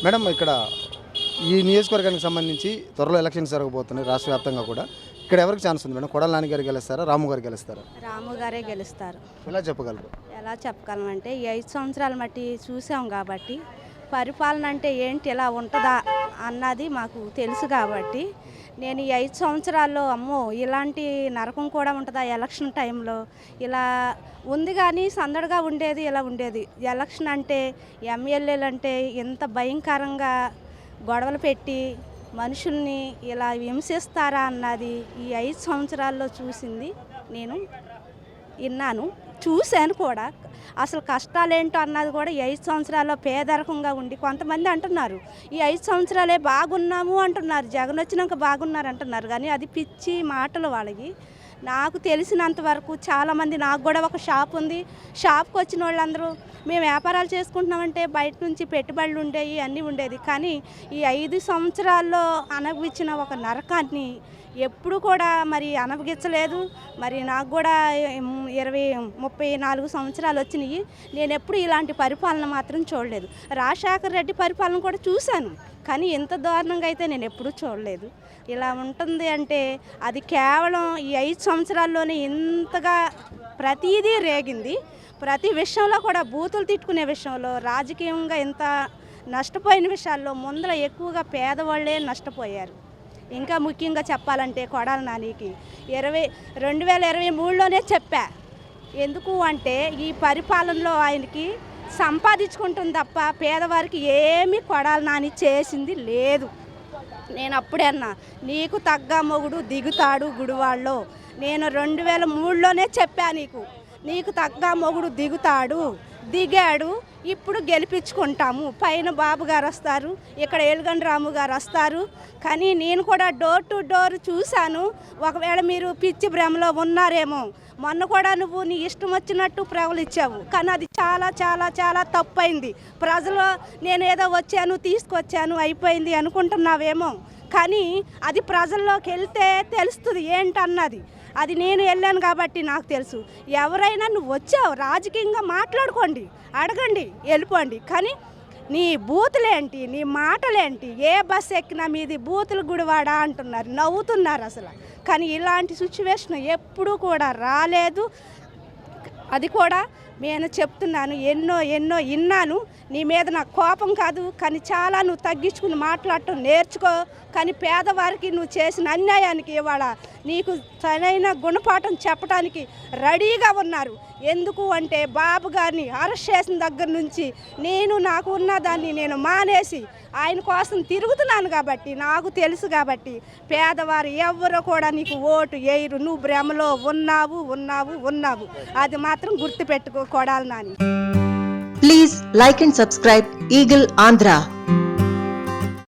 Madam ఇక్కడ ఈ నియోజకవర్గానికి సంబంధించి త్వరలో ఎలక్షన్స్ జరగబోతున్నాయి రాష్ట్ర వ్యాప్తంగా కూడా. ఇక్కడ ఎవరికి ఛాన్స్ ఉంది మేడం? కొడాల నాని గారు గెలుస్తారా, రాము గారు గెలుస్తారా? రాము గారే గెలుస్తారు. ఎలా చెప్పగలరు? ఎలా చెప్పగలమంటే ఈ 5 సంవత్సరాలు మట్టి చూసాం కాబట్టి పరిపాలన అంటే ఏంటి ఎలా ఉంటుందా అన్నది మాకు తెలుసు కాబట్టి నేను ఈ 5 సంవత్సరాల్లో అమ్మో ఇలాంటి నరకం కూడా ఉంటుందా ఎలక్షన్ టైంలో ఇలా ఉంది కానీ సందడిగా ఉండేది ఇలా ఉండేది. ఎలక్షన్ అంటే ఎమ్మెల్యేలు అంటే ఎంత భయంకరంగా గొడవలు పెట్టి మనుషుల్ని ఇలా హింసిస్తారా అన్నది ఈ 5 సంవత్సరాల్లో చూసింది. నేను విన్నాను, చూశాను కూడా. అసలు కష్టాలేంటో అన్నది కూడా ఈ 5 సంవత్సరాల్లో పేదరికంగా ఉండి కొంతమంది అంటున్నారు ఈ 5 సంవత్సరాలే బాగున్నాము అంటున్నారు, జగన్ వచ్చినాక బాగున్నారు అంటున్నారు. కానీ అది పిచ్చి మాటలు వాళ్ళకి. నాకు తెలిసినంత వరకు చాలామంది, నాకు కూడా ఒక షాప్ ఉంది, షాప్కి వచ్చిన వాళ్ళందరూ మేము వ్యాపారాలు చేసుకుంటున్నామంటే బయట నుంచి పెట్టుబడులు ఉండేవి అన్నీ ఉండేది. కానీ ఈ 5 సంవత్సరాల్లో అనుభవించిన ఒక నరకాన్ని ఎప్పుడు కూడా మరి అనుభవించలేదు. మరి నాకు కూడా 34 సంవత్సరాలు వచ్చినాయి. నేను ఎప్పుడు ఇలాంటి పరిపాలన మాత్రం చూడలేదు. రాజశేఖర రెడ్డి పరిపాలన కూడా చూశాను, కానీ ఇంత దారుణంగా అయితే నేను ఎప్పుడూ చూడలేదు. ఇలా ఉంటుంది అంటే అది కేవలం ఈ 5 సంవత్సరాల్లోనే ఇంతగా ప్రతిదీ రేగింది. ప్రతి విషయంలో కూడా బూతులు తిట్టుకునే విషయంలో, రాజకీయంగా ఇంత నష్టపోయిన విషయాల్లో ముందర ఎక్కువగా పేదవాళ్ళే నష్టపోయారు. ఇంకా ముఖ్యంగా చెప్పాలంటే కొడాల నానికి 2023లోనే చెప్పా. ఎందుకు అంటే ఈ పరిపాలనలో ఆయనకి సంపాదించుకుంటుంది తప్ప పేదవారికి ఏమీ కొడాల నాని చేసింది లేదు. నేను అప్పుడే అన్నా, నీకు తగ్గ మొగుడు దిగుతాడు గుడివాళ్ళలో. నేను 2003లోనే చెప్పా, నీకు తగ్గ మొగుడు దిగాడు, ఇప్పుడు గెలిపించుకుంటాము. పైన బాబు గారు వస్తారు, ఇక్కడ ఏలుగండ రాము గారు వస్తారు. కానీ నేను కూడా డోర్ టు డోర్ చూశాను. ఒకవేళ మీరు పిచ్చి భ్రమలో ఉన్నారేమో, మొన్న కూడా నువ్వు నీ ఇష్టం వచ్చినట్టు ప్రవలిచ్చావు, కానీ అది చాలా చాలా చాలా తప్పైంది. ప్రజలు నేను ఏదో వచ్చాను తీసుకొచ్చాను అయిపోయింది అనుకుంటున్నావేమో, కానీ అది ప్రజల్లోకి వెళ్తే తెలుస్తుంది ఏంటన్నది. అది నేను వెళ్ళాను కాబట్టి నాకు తెలుసు. ఎవరైనా నువ్వు వచ్చావు రాజకీయంగా మాట్లాడుకోండి, అడగండి, వెళ్ళిపోండి. కానీ నీ బూతులేంటి, నీ మాటలేంటి, ఏ బస్సు ఎక్కినా మీది బూతులు గుడివాడా అంటున్నారు, నవ్వుతున్నారు అసలు. కానీ ఇలాంటి సిచ్యువేషన్ ఎప్పుడూ కూడా రాలేదు. అది కూడా నేను చెప్తున్నాను, ఎన్నో విన్నాను. నీ మీద నాకు కోపం కాదు, కానీ చాలా నువ్వు తగ్గించుకుని మాట్లాడటం నేర్చుకో. కానీ పేదవారికి నువ్వు చేసిన అన్యాయానికి ఇవాళ నీకు సరైన గుణపాఠం చెప్పడానికి రెడీగా ఉన్నారు. ఎందుకు అంటే బాబు గారిని అరెస్ట్ చేసిన దగ్గర నుంచి నాకు ఉన్న దాన్ని నేను మానేసి ఆయన కోసం తిరుగుతున్నాను కాబట్టి నాకు తెలుసు. కాబట్టి పేదవారు ఎవరు కూడా నీకు ఓటు వేయరు. నువ్వు భ్రమలో ఉన్నావు. అది మాత్రం గుర్తుపెట్టుకో Kodali Nani. Please like and subscribe Eagle Andhra.